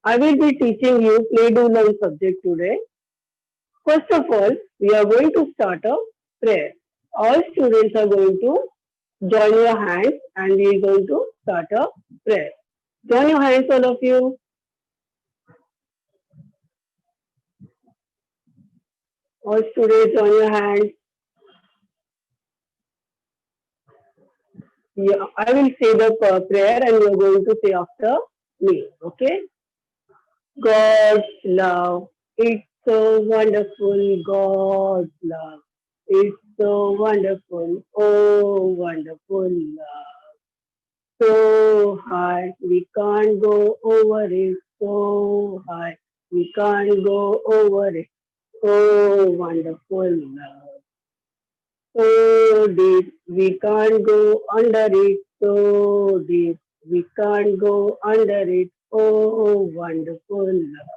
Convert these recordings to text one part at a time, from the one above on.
I will be teaching you play do learn subject today. First of all, we are going to start a prayer. All students are going to join your hands and we are going to start a prayer. Join your hands, all of you. All students, join your hands. Yeah, I will say the prayer and you are going to say after me. Okay? God's love. It's so wonderful. God's love. It's so wonderful. Oh, wonderful love. So high, we can't go over it. So high, we can't go over it. Oh, wonderful love. So deep, we can't go under it. So deep, we can't go under it. Oh, wonderful love.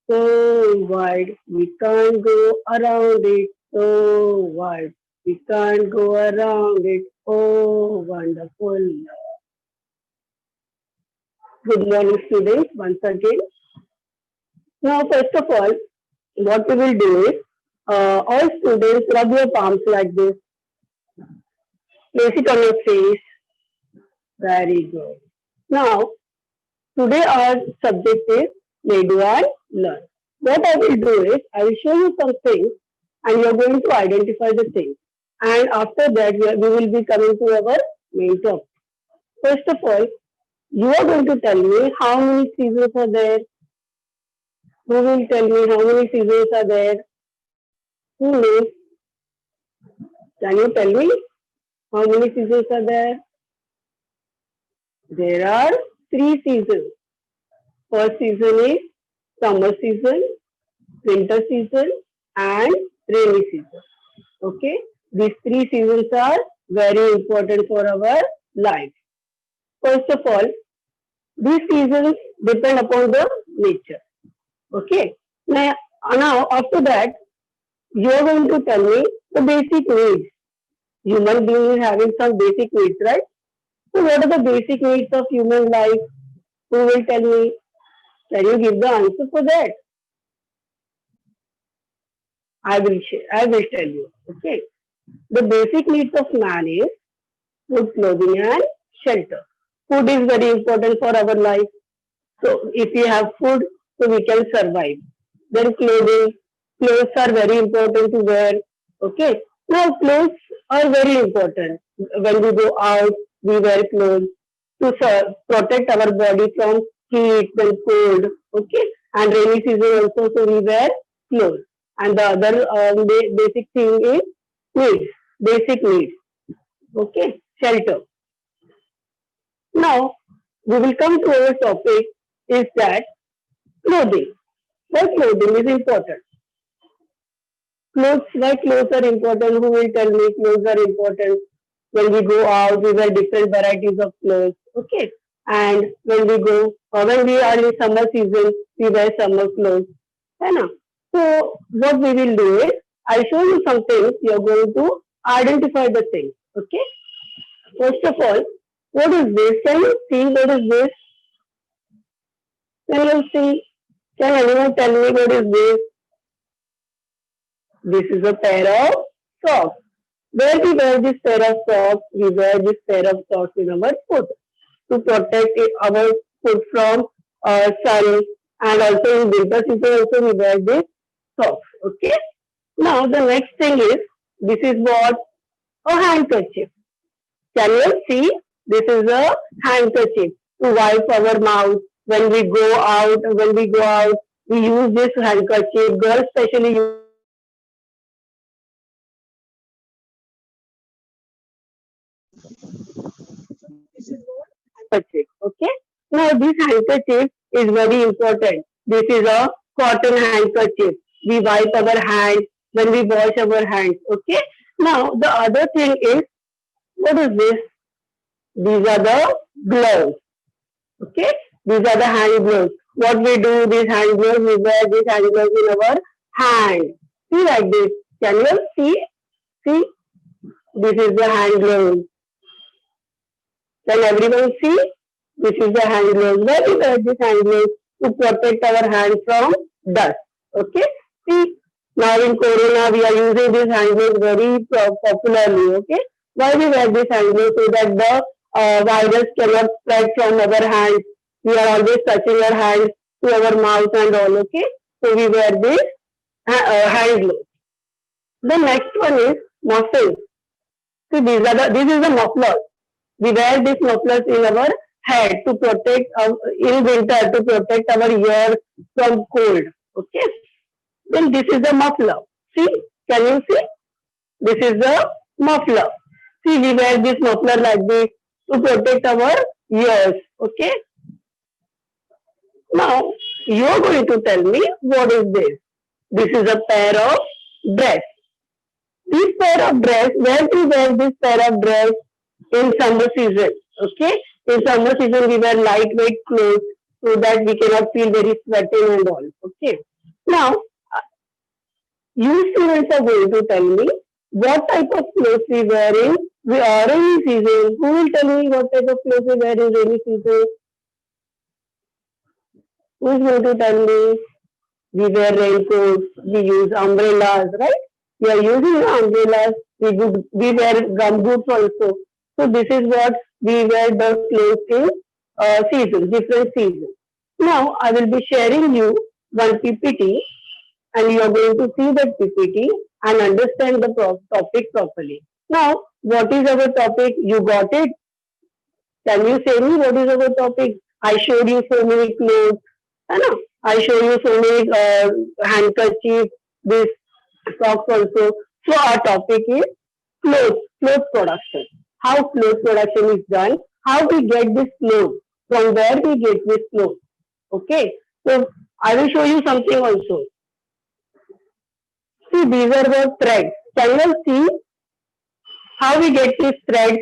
So wide, we can't go around it. So wide, we can't go around it. Oh, wonderful love. Good morning, students, once again. Now, first of all, what we will do is, all students rub your palms like this. Place it on your face. Very good. Now, today our subject is play, do and learn. What I will do is, I will show you some things and you are going to identify the things. And after that, we will be coming to our main topic. First of all, you are going to tell me how many seasons are there. Who will tell me how many seasons are there? Who knows? Can you tell me how many seasons are there? There are three seasons. First season is summer season, winter season, and rainy season. Okay, these three seasons are very important for our life. First of all, these seasons depend upon the nature. Okay, now after that, you are going to tell me the basic needs. Human being is having some basic needs, right? So, what are the basic needs of human life? Who will tell me? Can you give the answer for that? I will tell you. Okay. The basic needs of man is food, clothing, and shelter. Food is very important for our life. So if we have food, so we can survive. Then clothes are very important to wear. Okay. Now clothes are very important. When we go out, we wear clothes to protect our body from heat and cold. Okay. And rainy season also, so we wear clothes. And the other basic thing is needs, basic needs. Okay. Shelter. Now, we will come to our topic is that clothing. Why clothing is important? Why clothes are important? Who will tell me clothes are important? When we go out, we wear different varieties of clothes. Okay. And when we are in summer season, we wear summer clothes. है ना? So, what we will do is, I'll show you some things. You are going to identify the things. Okay. First of all, what is this? Can you see what is this? Can you see? Can anyone tell me what is this? This is a pair of socks. Where we wear this pair of socks? We wear this pair of socks in our foot to protect our foot from sun. And also in winter season also we wear this socks. Okay. Now the next thing is, this is what? A handkerchief. Can you see? This is a handkerchief to wipe our mouth when we go out. When we go out, we use this handkerchief. Girls especially use handkerchief. Okay. Now this handkerchief is very important. This is a cotton handkerchief. We wipe our hands when we wash our hands. Okay. Now the other thing is, what is this? These are the gloves. Okay. These are the hand gloves. What we do, these hand gloves, we wear these hand gloves in our hand. See like this. Can you see? See? This is the hand glove. Can everyone see? This is the hand gloves. Why we wear this hand gloves? To protect our hands from dust. Okay. See, now in Corona, we are using these hand gloves very popularly. Okay. Why we wear this hand gloves? So that the virus cannot spread from our hands. We are always touching our hands to our mouth and all. Okay. So we wear this hand gloves. The next one is muffins. See, this is the muffler. We wear these mufflers in our head to protect in winter to protect our ears from cold. Okay. Then this is the muffler. See, can you see? This is the muffler. See, we wear this muffler like this to protect our ears. Okay. Now, you are going to tell me what is this? This is a pair of dress. This pair of dress, where do we wear this pair of dress? In summer season. Okay. In summer season, we wear lightweight clothes so that we cannot feel very sweating and all. Okay. Now, you students are going to tell me what type of clothes we wear in rainy season. Who will tell me what type of clothes we wear in rainy season? Who is going to tell me? We wear raincoats, we use umbrellas, right? We are using umbrellas, we wear gumboots also. So this is what we wear the clothes in seasons, different seasons. Now I will be sharing you one PPT and you are going to see that PPT and understand the topic properly. Now, what is our topic? You got it? Can you say me what is our topic? I showed you so many clothes. है ना? I show you so many handkerchief, this socks also. So our topic is clothes production. How clothes production is done? How we get this clothes? From where we get this clothes? Okay. So I will show you something also. See, these are the threads. Can you see how we get these threads?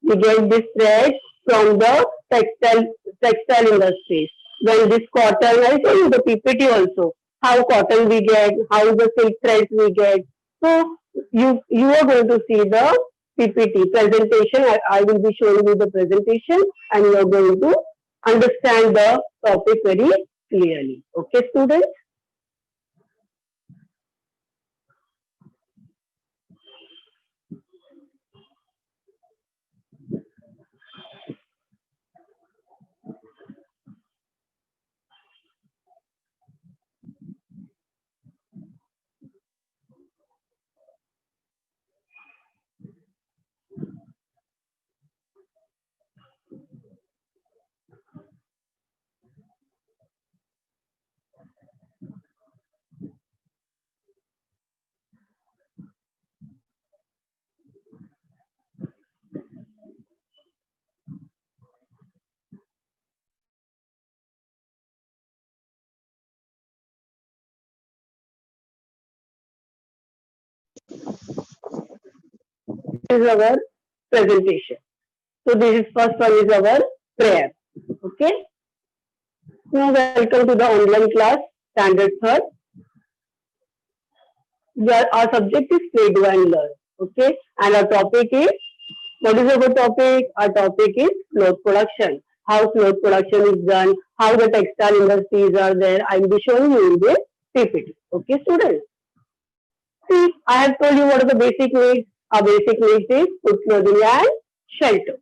We get this thread from the textile industry. When this cotton, I show you the PPT also. How cotton we get, how the silk threads we get. So you are going to see the PPT presentation. I will be showing you the presentation and you are going to understand the topic very clearly. Okay, students? This is our presentation. So this is first one is our prayer. Okay. Now welcome to the online class, standard third. Our subject is play, do and learn. Okay. And our topic is, what is our topic? Our topic is cloth production. How cloth production is done, how the textile industries are there. I will be showing you in this PPT. Okay, students. See, I have told you what are the basic needs. Our basic needs is food, clothing and shelter.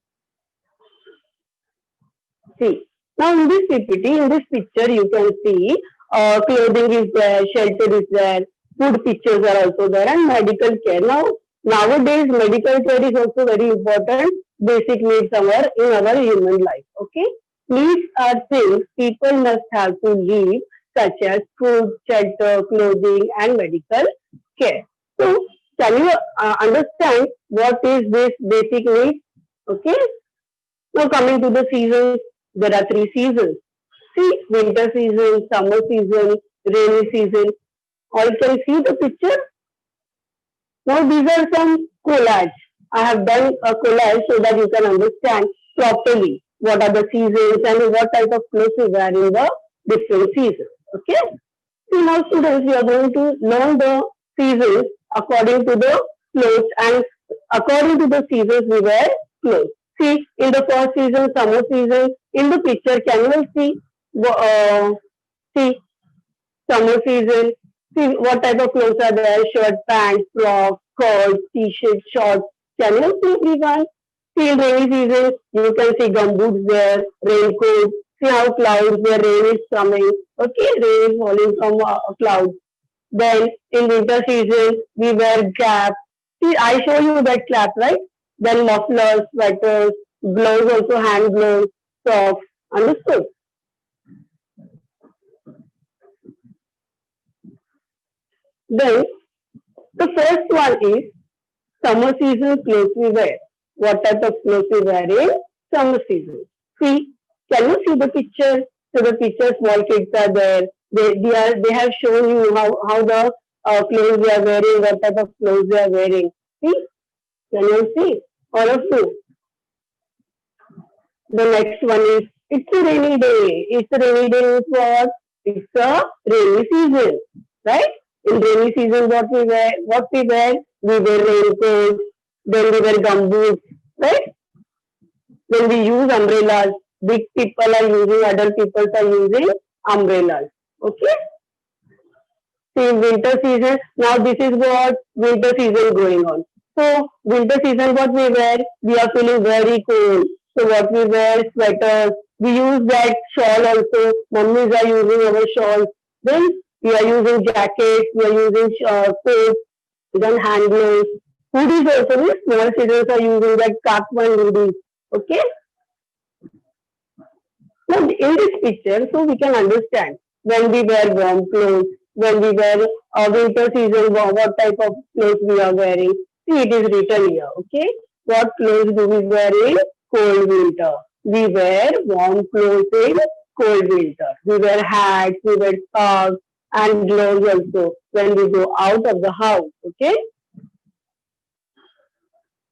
See, now in this PPT, in this picture, you can see clothing is there, shelter is there, food pictures are also there, and medical care. Now, nowadays, medical care is also very important, basic needs in our human life. Okay, needs are things people must have to live, such as food, shelter, clothing, and medical care. So, can you understand what is this basic needs? Okay. Now coming to the seasons, there are three seasons. See, winter season, summer season, rainy season. All can see the picture. Now these are some collage. I have done a collage so that you can understand properly what are the seasons and what type of clothes we wear in the different seasons. Okay. So now students, we are going to learn the seasons according to the clothes and according to the seasons we wear clothes. See, in the first season, summer season, in the picture, can you see? See, summer season. See what type of clothes are there? Shirt, pants, frock, skirts, t-shirt, shorts. Can you see everyone? See in rainy season, you can see gumboots there, raincoat. See how clouds where rain is coming. Okay, rain is falling from clouds. Then in winter season, we wear cap. See, I show you that cap, right? Then mufflers, sweaters, gloves also, hand gloves, socks. Understood? Then the first one is summer season clothes we wear. What type of clothes we wear in summer season? See, can you see the picture? So the picture, small kids are there. They have shown you how the clothes they are wearing, what type of clothes they are wearing. See, can you see? All of you. The next one is it's a rainy day. It's a rainy day is what? It's a rainy season, right? In rainy season, what we wear? What we wear? We wear raincoats. Then we wear gumboots, right? Then we use umbrellas. Big people are using, adult people are using umbrellas. Okay. See, winter season. Now this is what winter season going on. So winter season, what we wear? We are feeling very cold. So what we wear? Sweaters. We use that shawl also. Mummies are using our shawls. Then we are using jackets. We are using coats. Then hand gloves. Hoodies also. We small children are using that cartman hoodies. Okay. Now, in this picture, so we can understand when we wear warm clothes, when we wear winter season, what type of clothes we are wearing. See, it is written here, okay? What clothes do we wear in cold winter? We wear warm clothes in cold winter. We wear hats, we wear scarves and gloves also when we go out of the house, okay?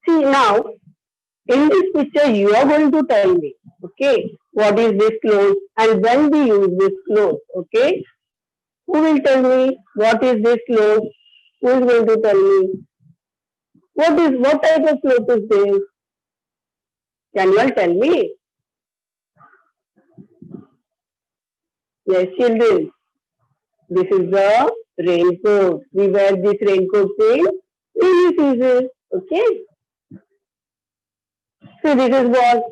See, now in this picture, you are going to tell me, okay, what is this clothes and when we use this clothes, okay? Who will tell me what is this clothes? Who is going to tell me what type of clothes is this? Can you all tell me? Yes, children. This is the raincoat. We wear this raincoat in rainy season. Okay. So this is what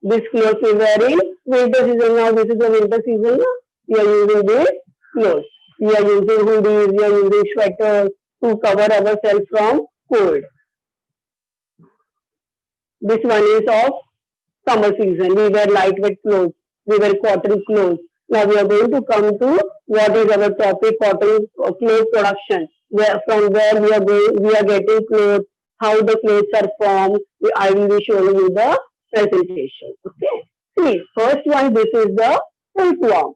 this clothes we wear in winter season. Now this is the winter season. We are using this clothes. We are using hoodies. We are using sweaters to cover ourselves from cold. This one is of summer season. We wear lightweight clothes. We wear cotton clothes. Now we are going to come to what is our topic, cotton cloth production. From where we are getting clothes, how the clothes are formed. I will be showing you the presentation. Okay. See, first one, this is the silkworm.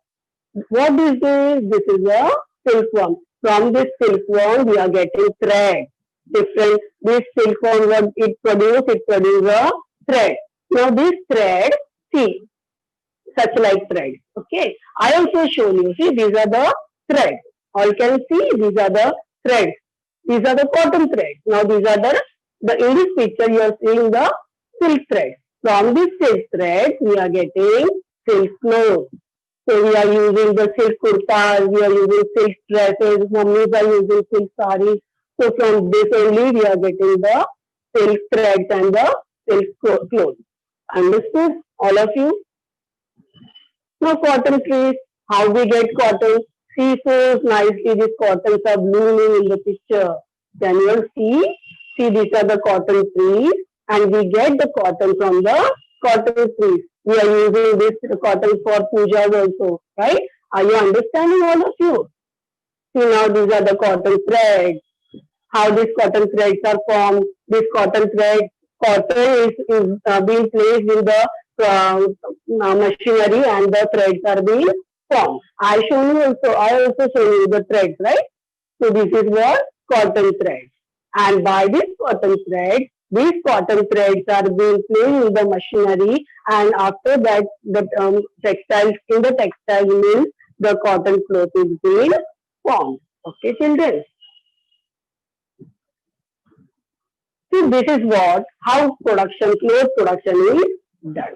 What is this? This is a silkworm. From this silkworm, we are getting thread. Different. This silkworm, what it produces a thread. Now this thread, see, such like thread. Okay. I also show you. See, these are the threads. All can see these are the threads. These are the cotton threads. Now these are the in this picture you are seeing the silk thread. From this silk thread we are getting silk clothes. So we are using the silk kurtas, we are using silk dresses, mummies are using silk saris. So from this only we are getting the silk threads and the silk clothes. Understood? All of you? Now cotton trees, how we get cotton? See so nicely these cottons are blooming in the picture. Can you all see? See these are the cotton trees and we get the cotton from the cotton trees. We are using this cotton for pujas also, right? Are you understanding all of you? See now these are the cotton threads. How these cotton threads are formed. This cotton is being placed in the machinery and the threads are being formed. I also show you the threads, right? So this is what cotton threads. And by this cotton thread, these cotton threads are being placed in the machinery and after that the textile mills, the cotton cloth is being formed. Okay, children. So this is how clothes production is done.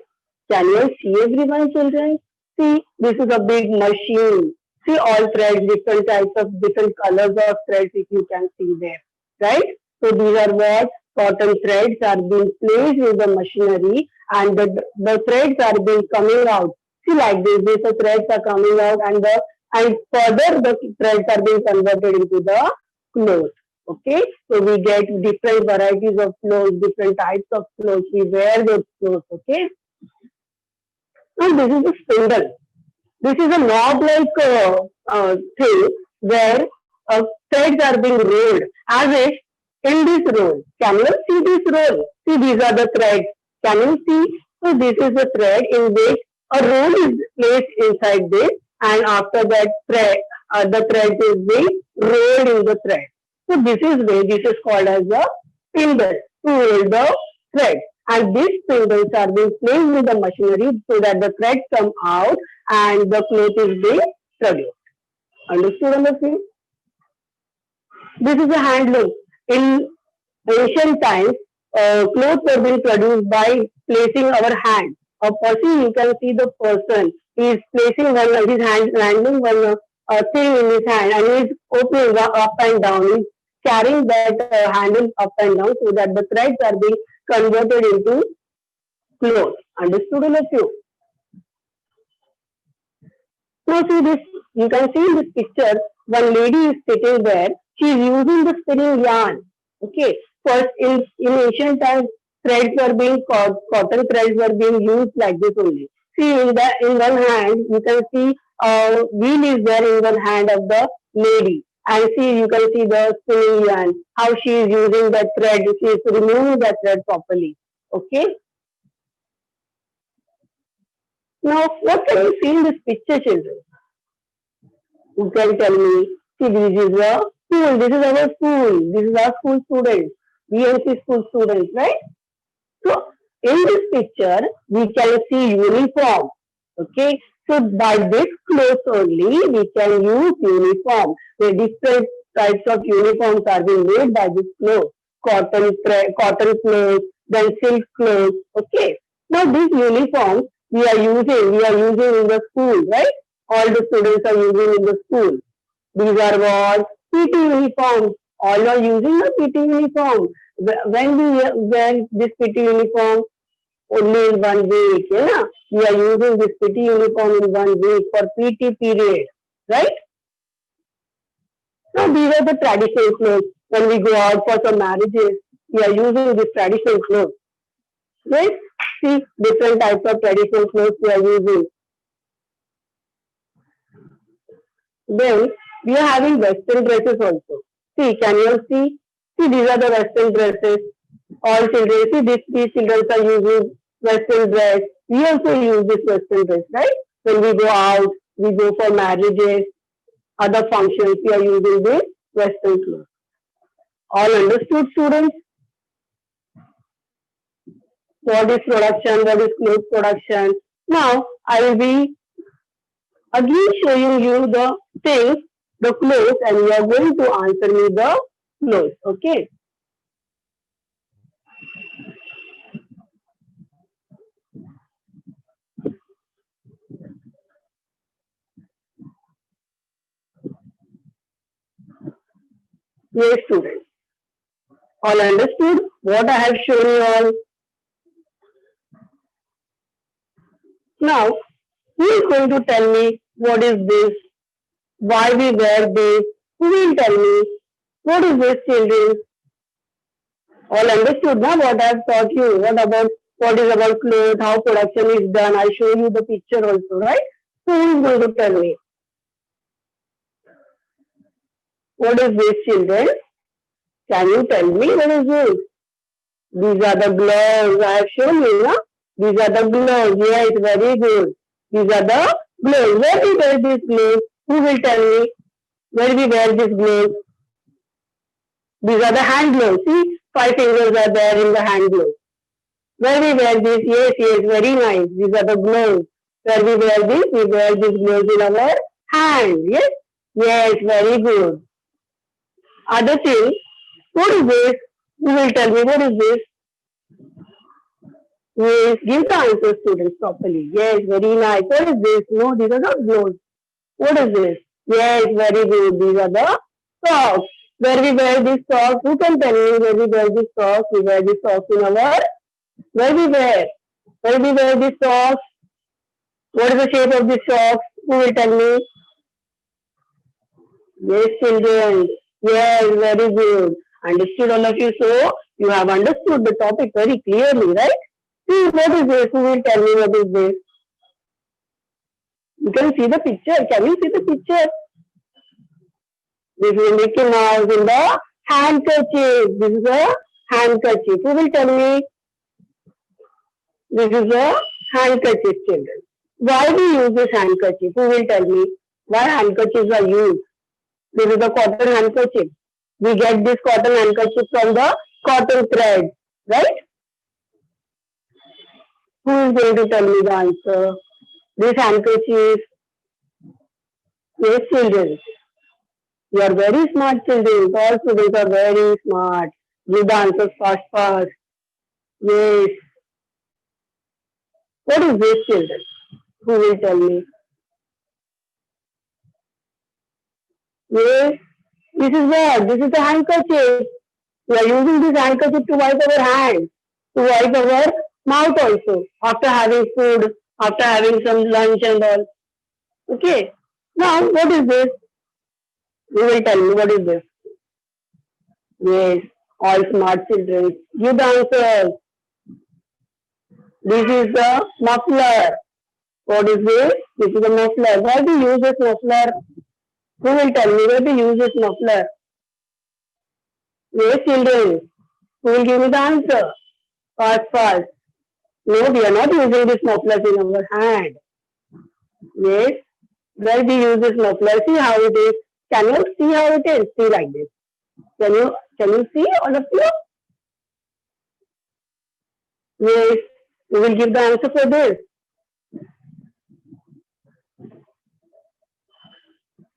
Can you see everyone, children? See, this is a big machine. See all threads, different types of different colors of threads if you can see there, right? So these are cotton threads are being placed in the machinery and the threads are being coming out. See like this, the threads are coming out and further the threads are being converted into the clothes. Okay, so we get different varieties of clothes, different types of clothes. We wear those clothes. Okay, now this is a spindle. This is a knob-like thing where threads are being rolled as if in this roll. Can you see this roll? See, these are the threads. Can you see? So this is the thread in which a roll is placed inside this, and after that the thread is being rolled in the thread. So this is called as a spindle to roll the thread. And these spindles are being placed in the machinery so that the threads come out and the cloth is being produced. Understood on the scene? This is a handloom. In ancient times, clothes were being produced by placing our hand. A person, you can see the person, he is placing his hand, handling one thing in his hand and he is opening up and down. He is carrying that handle up and down so that the threads are being converted into clothes. Understood all of you? Now see this, you can see in this picture, one lady is sitting there. She is using the spinning yarn. Okay. First, in ancient times, threads were being cotton threads were being used like this only. See, in one hand, you can see wheel is there in one hand of the lady. And see, you can see the spinning yarn, how she is using that thread. She is removing that thread properly. Okay. Now, what can you see in this picture, children? You can tell me. See, this is a school. This is our school. This is our school students. VNC school students, right? So, in this picture, we can see uniform. Okay. So, by this clothes only, we can use uniform. The different types of uniforms are being made by this clothes. Cotton clothes, then silk clothes. Okay. Now, these uniforms we are using in the school, right? All the students are using in the school. These are what? PT uniforms. All are using a PT uniform. When we wear this PT uniform only in 1 week, yeah? We are using this PT uniform in 1 week for PT period, right? Now these are the traditional clothes. When we go out for some marriages, we are using this traditional clothes. Right? See, different types of traditional clothes we are using. Then we are having western dresses also. See, can you see? See, these are the western dresses. All children, see, these children are using western dress. We also use this western dress, right? When we go out, we go for marriages, other functions, we are using this western clothes. All understood, students? What is production? What is clothes production? Now, I will be again showing you the things, the clothes, and you are going to answer me the clothes. Okay. Yes, students. All understood what I have shown you all? Now, who is going to tell me what is this? Why we wear this? Who will tell me? What is this, children? All understood now what I have taught you? What is about clothes, how production is done? I show you the picture also, right? So who is going to tell me? What is this, children? Can you tell me what is this? These are the gloves I have shown you, no? These are the gloves. Yes, very good. These are the gloves. Where we wear these gloves? Who will tell me? Where we wear these gloves? These are the hand gloves. See, 5 fingers are there in the hand gloves. Where we wear this? Yes, very nice. These are the gloves. Where we wear this? We wear these gloves in our hand. Yes, very good. Other thing, what is this? You will tell me what is this? Yes, give the answer, students, properly. Yes, very nice. What is this? No, these are not gloves. What is this? Yes, very good. These are the socks. Where we wear these socks? Who can tell me where we wear these socks? We wear these socks in our, where we wear? Where we wear these socks? What is the shape of these socks? Who will tell me? Yes, children. Yes, very good. Understood all of you. So, you have understood the topic very clearly, right? See, what is this? Who will tell me what is this? You can see the picture. Can you see the picture? This is Mickey Mouse in the handkerchief. This is a handkerchief. Who will tell me? This is a handkerchief, children. Why we use this handkerchief? Who will tell me? Why handkerchiefs are used? This is a cotton handkerchief. We get this cotton handkerchief from the cotton thread, right? Who is going to tell me the answer? This handkerchief. Yes, children. You are very smart, children. All students are very smart. Give the answers fast, fast. Yes. What is this, children? Who will tell me? Yes. This is what? This is the handkerchief. We are using this handkerchief to wipe our hands, to wipe our mouth also, after having food, after having some lunch and all. Okay. Now, what is this? You will tell me what is this? Yes, all smart children. Give the answer. This is the muffler. What is this? This is a muffler. Why do you use this muffler? Who will tell me why do you use this muffler? Yes, children. Who will give me the answer? Fast, fast. No, we are not using this muffler in our hand. Yes. Where we use this muffler? See how it is. Can you see how it is? See like this. Can you see all of you? Yes. We will give the answer for this.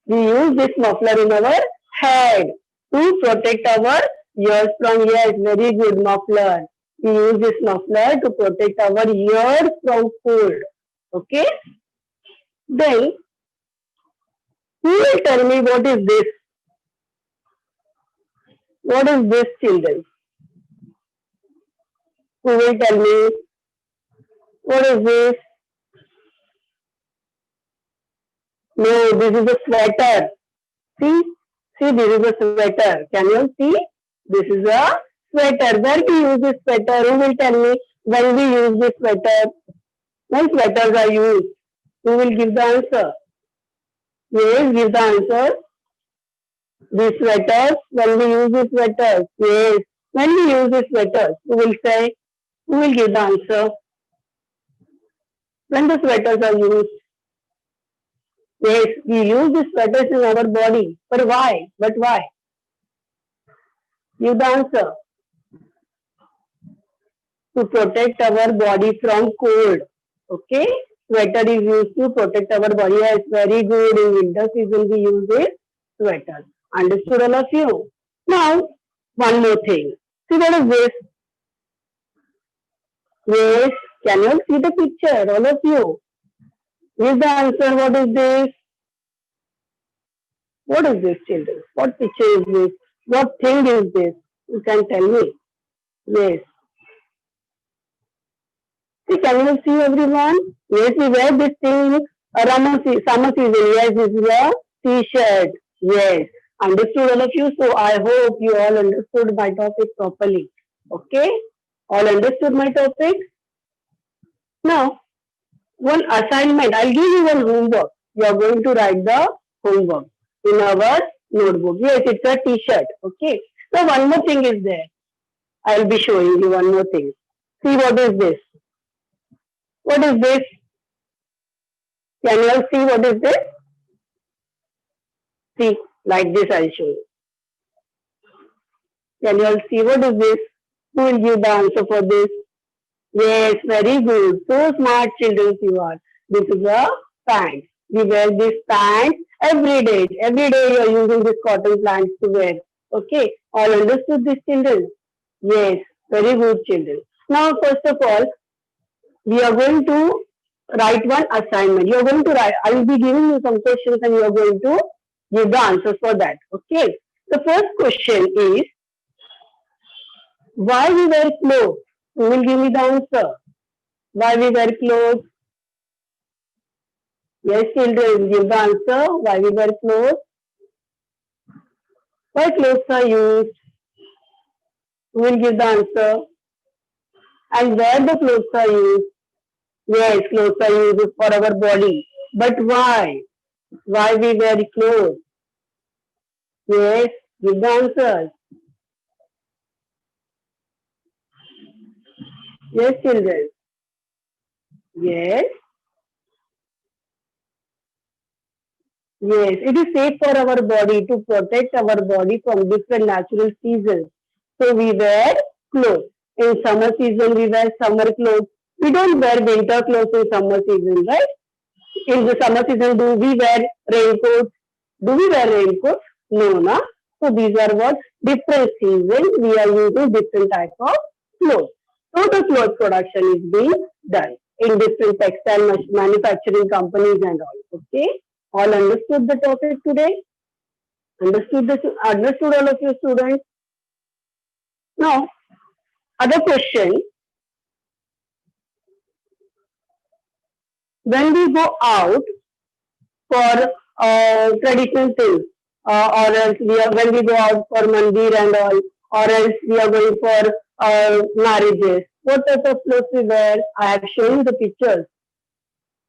We use this muffler in our head to protect our ears from, yes, very good muffler. We use this muffler to protect our ears from cold. Okay? Then, who will tell me what is this? What is this, children? Who will tell me what is this? No, this is a sweater. See, this is a sweater. Can you see? This is a sweater. Where we use this sweater? Who will tell me when we use this sweater? When sweaters are used? Who will give the answer? Yes, give the answer. These sweaters, when we use these sweaters. Yes, when we use these sweaters, who will say? Who will give the answer? When the sweaters are used? Yes, we use these sweaters in our body. But why? But why? Give the answer. To protect our body from cold. Okay? Sweater is used to protect our body. Yes, very good. In winter season, we use this sweater. Understood all of you? Now, one more thing. See what is this? Yes, can you see the picture? All of you. Give the answer. What is this? What is this, children? What picture is this? What thing is this? You can tell me. Yes. See, can you see everyone? Yes, we wear this thing summer season. Yes, this is a t-shirt. Yes. Understood all of you? So I hope you all understood my topic properly. Okay? All understood my topic? Now, one assignment. I'll give you one homework. You are going to write the homework in our notebook. Yes, it's a t-shirt. Okay? Now, one more thing is there. I'll be showing you one more thing. See what is this? What is this? Can you all see what is this? See, like this I'll show you. Can you all see what is this? Who will give the answer for this? Yes, very good. So smart children you are. This is a pant. We wear this pant every day. Every day you are using this cotton pants to wear. Okay, all understood this children? Yes, very good children. Now, first of all, we are going to write one assignment. You are going to write, I will be giving you some questions and you are going to give the answers for that. Okay. The first question is, why we wear clothes? Who will give me the answer? Why we wear clothes? Yes, children, give the answer. Why we wear clothes? Why clothes are used? Who will give the answer? And where the clothes are used? Yes, clothes are used for our body. But why? Why we wear clothes? Yes, give the answers. Yes, children. Yes, yes. It is safe for our body to protect our body from different natural seasons. So we wear clothes. In summer season, we wear summer clothes. We don't wear winter clothes in summer season, right? In the summer season, do we wear raincoats? Do we wear raincoats? No, na. So these are what different seasons we are using different type of clothes. So the cloth production is being done in different textile manufacturing companies and all. Okay, all understood the topic today? Understood all of your students? Now, other question: when we go out for traditional things, or else when we go out for mandir and all, or else we are going for marriages. What type of clothes we wear? I have shown you the pictures.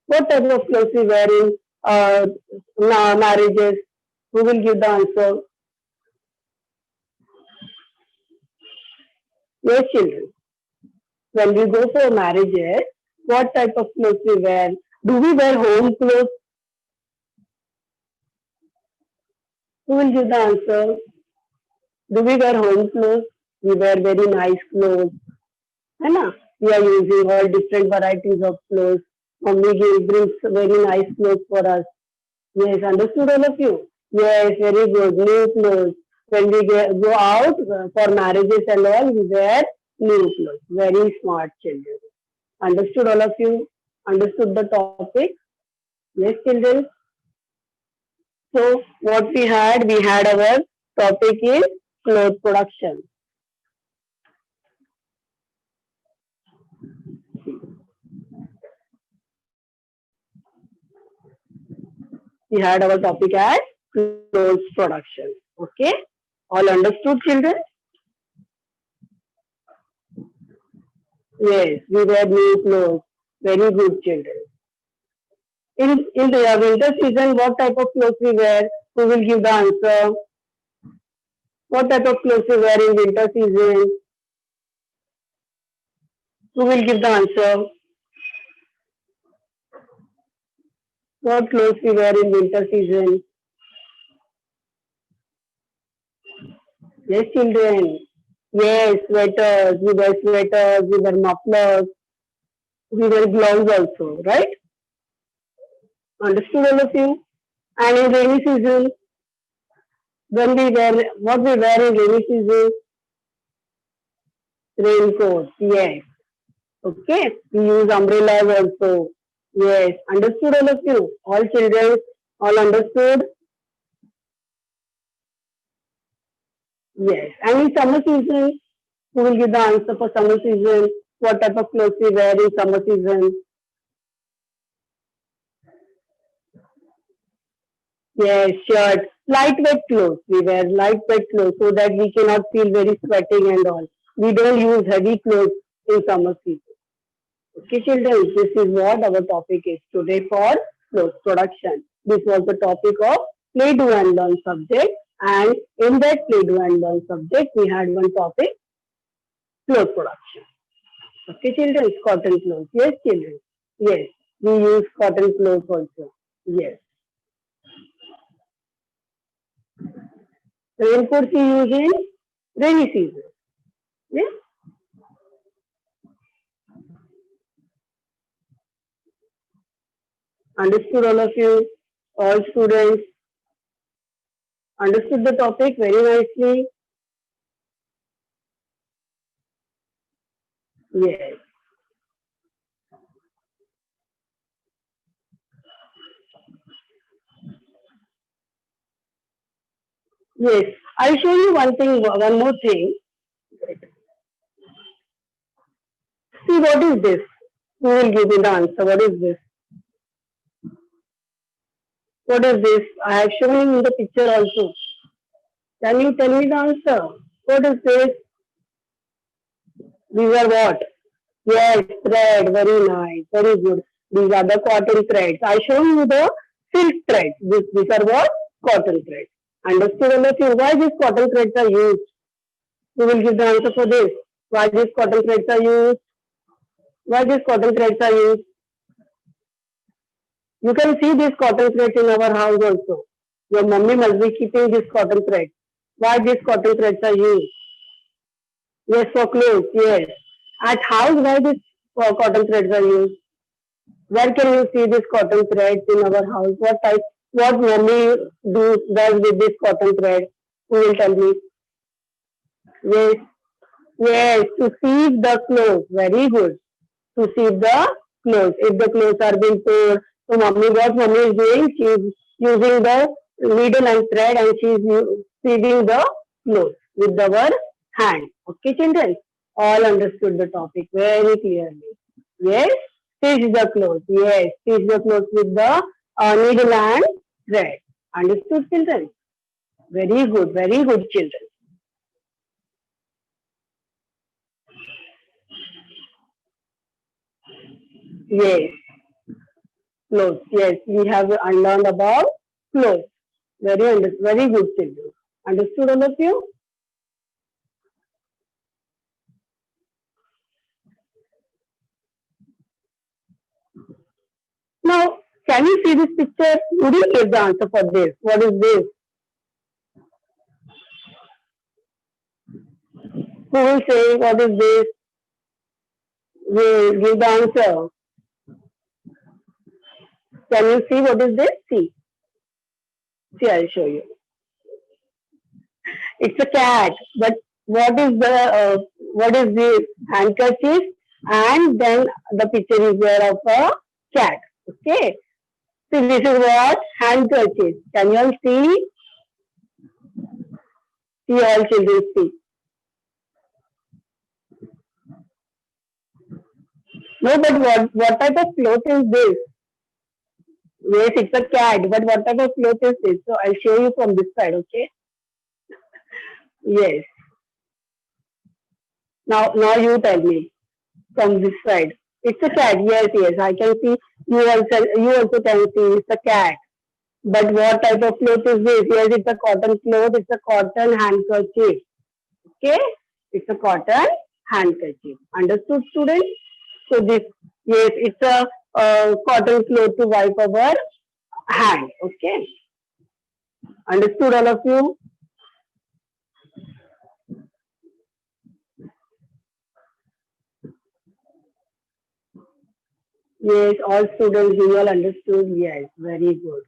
What type of clothes we wear in marriages? Who will give the answer? Yes, children. When we go for marriages, what type of clothes we wear? Do we wear home clothes? Who will give the answer? Do we wear home clothes? We wear very nice clothes. है ना? We are using all different varieties of clothes. Mummy brings very nice clothes for us. Yes, understood all of you? Yes, very good. New clothes. When we go out for marriages and all, we wear new clothes. Very smart children. Understood all of you? Understood the topic? Yes, children. So what we had our topic is cloth production. We had our topic as clothes production. Okay? All understood, children? Yes, we wear new clothes. Very good, children. In the winter season, what type of clothes we wear? Who will give the answer? What type of clothes we wear in winter season? Who will give the answer? What clothes we wear in winter season? Yes, children. Yes, sweaters. We wear sweaters. We wear mufflers. We wear gloves also, right? Understood all of you? And in rainy season, when we wear what we wear in rainy season, raincoat. Yes. Okay. We use umbrellas also. Yes. Understood all of you? All children, all understood? Yes. And in summer season, who will give the answer for summer season? What type of clothes we wear in summer season? Yes, shirt. Lightweight clothes. We wear lightweight clothes so that we cannot feel very sweating and all. We don't use heavy clothes in summer season. Okay, children, this is what our topic is today for clothes production. This was the topic of play, do and learn subject. And in that play, do and learn subject, we had one topic, clothes production. Okay, children, cotton clothes. Yes, children. Yes, we use cotton clothes also. Yes. Raincoats we use in rainy season. Yes. Understood all of you? All students understood the topic very nicely. Yes. Yes. I'll show you one thing, one more thing. See, what is this? Who will give me the answer? What is this? What is this? I have shown you in the picture also. Can you tell me the answer? What is this? These are what? Yes, thread. Very nice. Very good. These are the cotton threads. I show you the silk threads. These are what? Cotton threads. Understood all of you? Why these cotton threads are used? Who will give the answer for this? Why these cotton threads are used? Why these cotton threads are used? You can see these cotton threads in our house also. Your mummy must be keeping these cotton threads. Why these cotton threads are used? Yes, for clothes. Yes. At house, why these cotton threads are used? Where can you see these cotton threads in our house? What type? What mummy does with this cotton thread? Who will tell me? Yes, yes. To sieve the clothes. Very good. To sieve the clothes. If the clothes are being torn, so what mummy is doing? She is using the needle and thread, and she is sieving the clothes with our hand. Okay, children. All understood the topic very clearly. Yes, stitch the clothes. Yes, stitch the clothes with the needle and thread. Understood, children? Very good, children. Yes, clothes. Yes, we have learned about clothes. Very good, children. Understood, all of you? Now, can you see this picture? You didn't give the answer for this. What is this? Who will say what is this? Will give the answer. Can you see what is this? See, I'll show you. It's a cat. But what is this? Handkerchief, and then the picture is there of a cat. Okay. So this is what? Handkerchief. Can you all see? See, all children see. No, but what type of cloth is this? Yes, it's a cat, but what type of cloth is this? So I'll show you from this side, okay? Yes. Now you tell me from this side. It's a cat. Yes, yes. I can see you also can see it's a cat. But what type of cloth is this? Yes, it's a cotton cloth. It's a cotton handkerchief. Okay? It's a cotton handkerchief. Understood, students? So this, yes, it's a cotton cloth to wipe our hand. Okay? Understood, all of you? Yes, all students, you all understood. Yes, very good.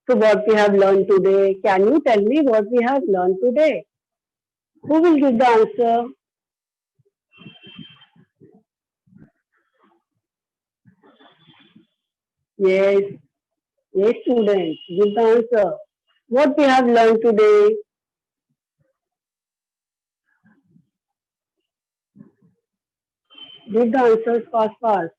So what we have learned today? Can you tell me what we have learned today? Who will give the answer? Yes, yes, students, give the answer. What we have learned today? Give the answers fast, fast.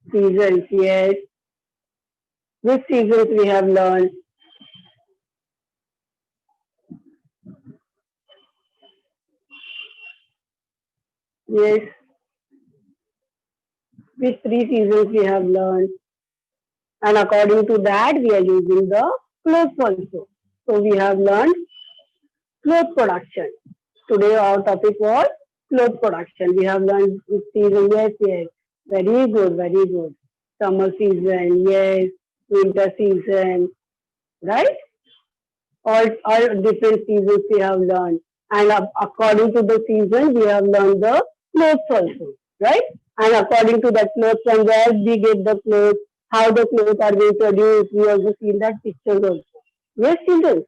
Seasons, yes. Which seasons we have learned? Yes. Which three seasons we have learned? And according to that, we are using the clothes also. So we have learned cloth production. Today our topic was cloth production. We have learned which season. Yes, yes. Very good, very good. Summer season, yes. Winter season, right? All different seasons we have learned. And according to the season, we have learned the clothes also, right? And according to the clothes, from where we get the clothes, how the clothes are being produced, we also see that pictures also. Yes, children?